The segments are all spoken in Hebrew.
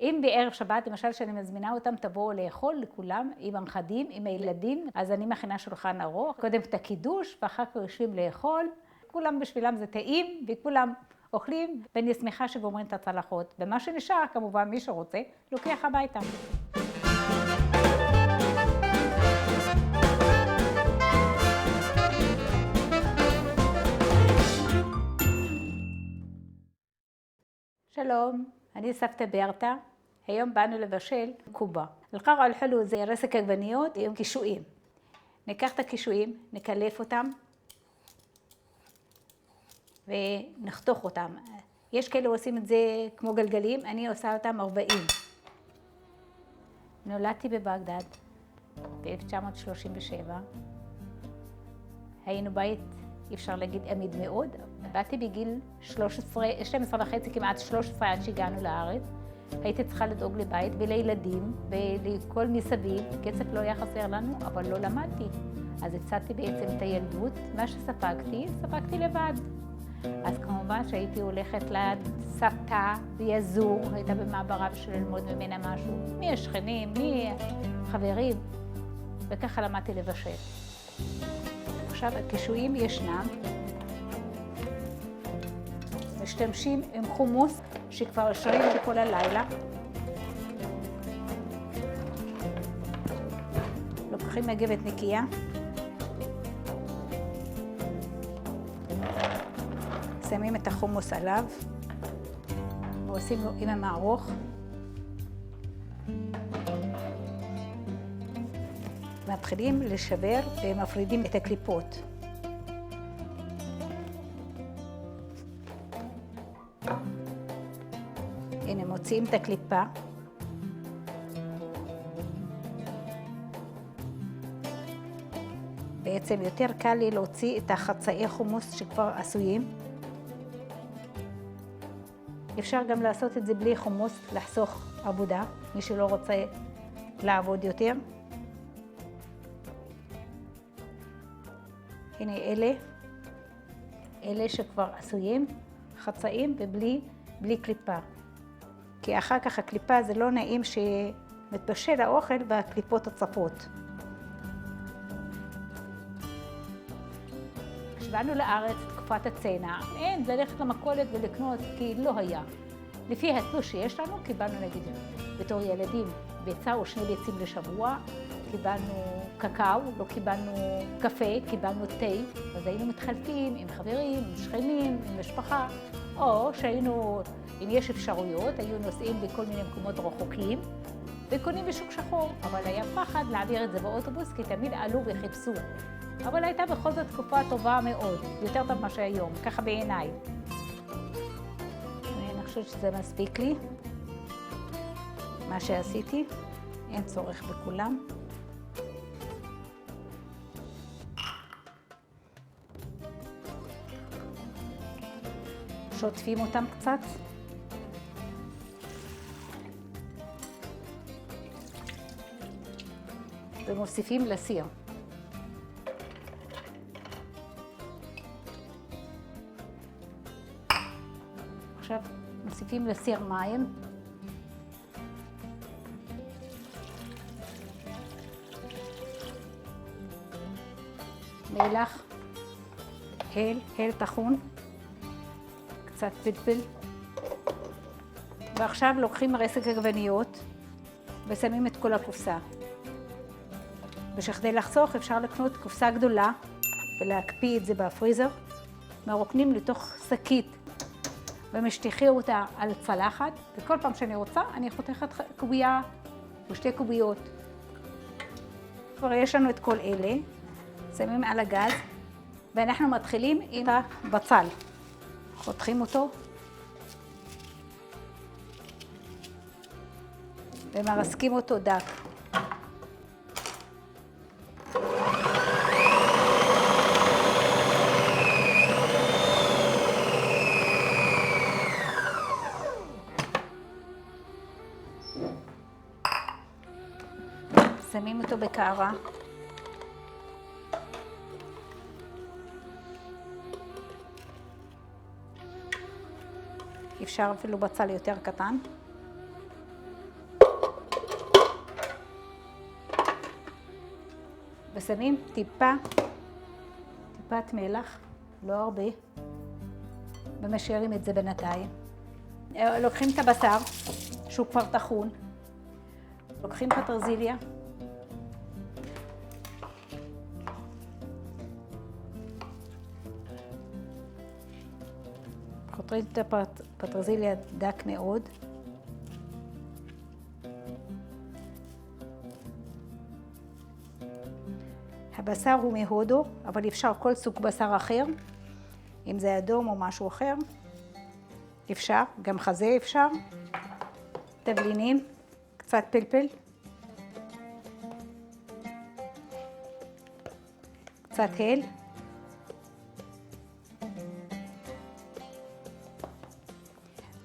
אם בערב שבת, למשל, שאני מזמינה אותם, תבואו לאכול לכולם, עם הנכדים, עם הילדים, אז אני מכינה שולחן ארוך, קודם את הקידוש, ואחר כך יושבים לאכול. כולם בשבילם זה טעים, וכולם אוכלים, ואני שמחה שגומרים את הצלחות. ומה שנשאר, כמובן, מי שרוצה, לוקח הביתה. שלום, אני סבתא ברטה. היום באנו לבשל קובה. אל-קרע אל-חלו זה רסק עגבניות עם קישואים. ניקח את הקישואים, נקלף אותם ונחתוך אותם. יש כאלה עושים את זה כמו גלגלים, אני עושה אותם 40. נולדתי בבגדד ב-1937. היינו בית, אפשר להגיד, עמיד מאוד. באתי בגיל 12 וחצי, כמעט 13, עד שהגענו לארץ. הייתי צריכה לדאוג לבית ולילדים ולכל מסביב. כסף לא היה חסר לנו, אבל לא למדתי. אז הצעתי בעצם את הילדות. מה שספגתי, ספגתי לבד. אז כמובן שהייתי הולכת לסבתא ויזור, הייתה במעברה בשביל ללמוד ממנה משהו. מי השכנים, מי חברים. וככה למדתי לבשל. עכשיו, הקישואים ישנם. משתמשים עם חומוס שכבר השרים כל הלילה. לוקחים מגבת נקייה. שמים את החומוס עליו. ועושים לו עם המערוך. מתחילים לשבר ומפרידים את הקליפות. הנה, מוציאים את הקליפה. בעצם יותר קל לי להוציא את החצאי חומוס שכבר עשויים. אפשר גם לעשות את זה בלי חומוס, לחסוך עבודה, מי שלא רוצה לעבוד יותר. הנה אלה שכבר עשויים, חצאים ובלי קליפה. כי אחר כך הקליפה זה לא נעים שמתבשל האוכל והקליפות הצפות. כשבאנו לארץ, תקופת הצנע, אין, ללכת למכולת ולקנות, כי לא היה. לפי התלוש שיש לנו, קיבלנו נגיד, בתור ילדים, ביצה או 2 ביצים לשבוע, קיבלנו קקאו, לא קיבלנו קפה, קיבלנו תה, אז היינו מתחלפים עם חברים, עם שכנים, עם משפחה, או שהיינו, אם יש אפשרויות, היו נוסעים בכל מיני מקומות רחוקים, וקונים בשוק שחור, אבל היה פחד להעביר את זה באוטובוס, כי תמיד עלו וחיפשו. אבל הייתה בכל זאת תקופה טובה מאוד, יותר טוב מה שהיום, ככה בעיניי. אני חושבת שזה מספיק לי, מה שעשיתי, אין צורך בכולם. שוטפים אותם קצת. ומוסיפים לסיר. עכשיו מוסיפים לסיר מים. מלח, הל טחון. קצת פלפל. ועכשיו לוקחים רסק עגבניות ושמים את כל הקופסה. וכדי לחסוך אפשר לקנות קופסה גדולה ולהקפיא את זה בפריזר. מרוקנים לתוך שקית ומשטיחים אותה על צלחת, וכל פעם שאני רוצה אני חותכת קובייה או 2 קוביות. כבר יש לנו את כל אלה, שמים על הגז ואנחנו מתחילים עם הבצל. חותכים אותו ומרסקים אותו דק. שמים אותו בקערה. אפשר אפילו בצל יותר קטן. ושמים טיפת מלח, לא הרבה, ומשאירים את זה בינתיים. לוקחים את הבשר, שהוא כבר טחון, לוקחים פטרזיליה, חותרים את הפטרזיליה דק מאוד, הבשר הוא מהודו, אבל אפשר כל סוג בשר אחר, אם זה אדום או משהו אחר, אפשר, גם חזה אפשר, תבלינים, קצת פלפל, קצת הל,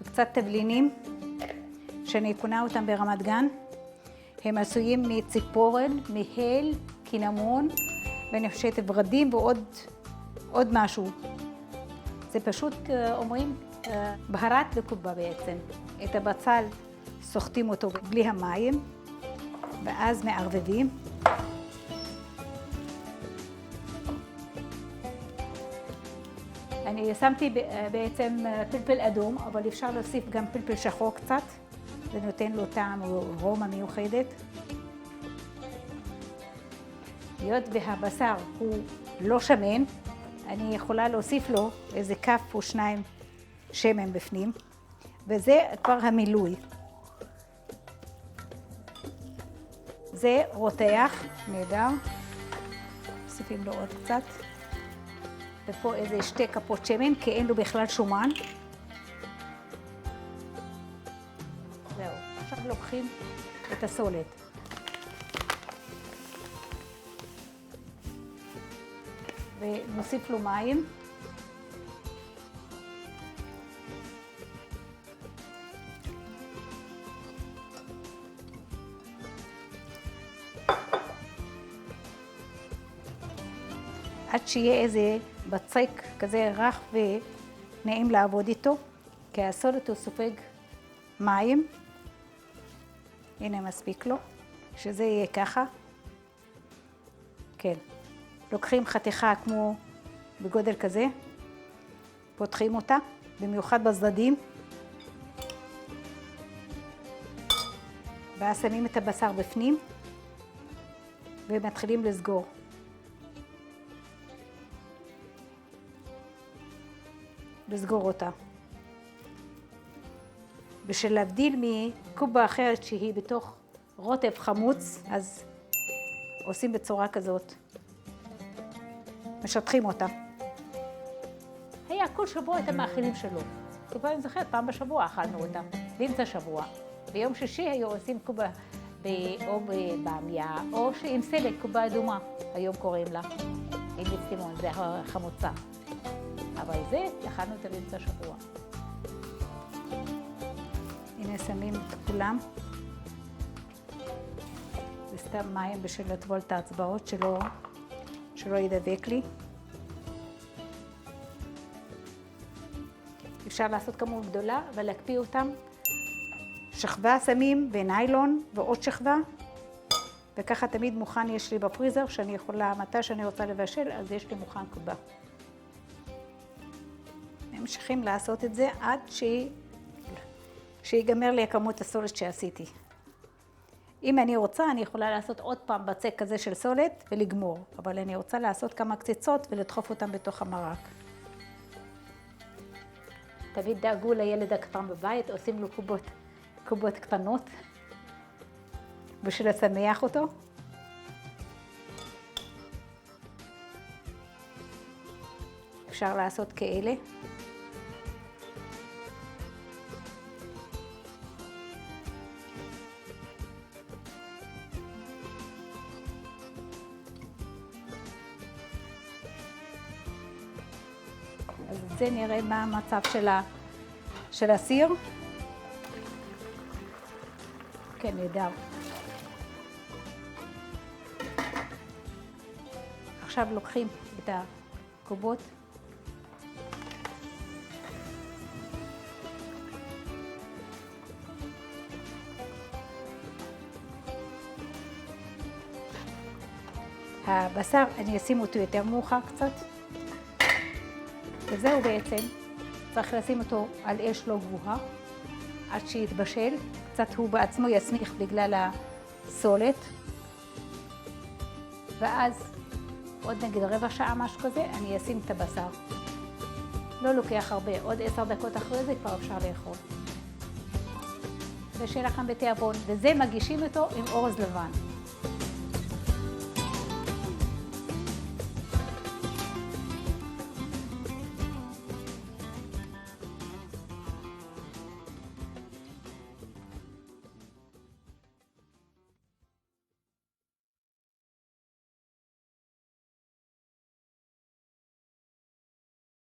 וקצת תבלינים שאני קונה אותם ברמת גן, הם עשויים מציפורן, מהל, קינמון, ואני חושבת ורדים ועוד משהו. זה פשוט אומרים בהרת לקובה בעצם. את הבצל סוחטים אותו בלי המים, ואז מערבבים. אני שמתי בעצם פלפל אדום, אבל אפשר להוסיף גם פלפל שחור קצת. זה נותן לו טעם וארומה מיוחדת. היות והבשר הוא לא שמן, אני יכולה להוסיף לו איזה כף או שניים שמן בפנים, וזה כבר המילוי. זה רותח, נהדר. מוסיפים לו עוד קצת. ופה איזה 2 כפות שמן, כי אין לו בכלל שומן. זהו, עכשיו לוקחים את הסולת. ונוסיף לו מים. עד שיהיה איזה בצק כזה רך ונעים לעבוד איתו, כי הסולת הוא סופג מים. הנה מספיק לו, שזה יהיה ככה. כן. לוקחים חתיכה כמו בגודל כזה, פותחים אותה, במיוחד בצדדים, ואז שמים את הבשר בפנים ומתחילים לסגור. לסגור אותה. בשביל להבדיל מקובה אחרת שהיא בתוך רוטב חמוץ, אז עושים בצורה כזאת. משטחים אותה. היה כל שבוע את המאכילים שלו. קובה, אני זוכרת, פעם בשבוע אכלנו אותה, באמצע שבוע. ביום שישי היו עושים קובה או בבמיה, או עם סלק, קובה אדומה, היום קוראים לה. עם לימון, זה החמוצה. אבל זה, אכלנו אותה באמצע שבוע. הנה שמים את כולם. זה סתם מים בשביל לטבול את האצבעות שלא ידבק לי. אפשר לעשות כמות גדולה ולהקפיא אותם. שכבה שמים בניילון ועוד שכבה, וככה תמיד מוכן יש לי בפריזר, שאני יכולה, מתי שאני רוצה לבשל, אז יש לי מוכן קובה. ממשיכים לעשות את זה עד שיגמר לי הכמות הסולת שעשיתי. אם אני רוצה, אני יכולה לעשות עוד פעם בצק כזה של סולת ולגמור, אבל אני רוצה לעשות כמה קציצות ולדחוף אותם בתוך המרק. תמיד דאגו לילד הקטן בבית, עושים לו קובות קטנות בשביל לשמח אותו. אפשר לעשות כאלה. אז זה נראה מה המצב של הסיר. כן, נהדר. עכשיו לוקחים את הקובות. הבשר, אני אשים אותו יותר מאוחר קצת. וזהו בעצם, צריך לשים אותו על אש לא גבוהה, עד שיתבשל. קצת הוא בעצמו יסמיך בגלל הסולת. ואז, עוד נגיד רבע שעה, משהו כזה, אני אשים את הבשר. לא לוקח הרבה, עוד 10 דקות אחרי זה כבר אפשר לאכול. ושיהיה לכם בתיאבון, וזה מגישים אותו עם אורז לבן.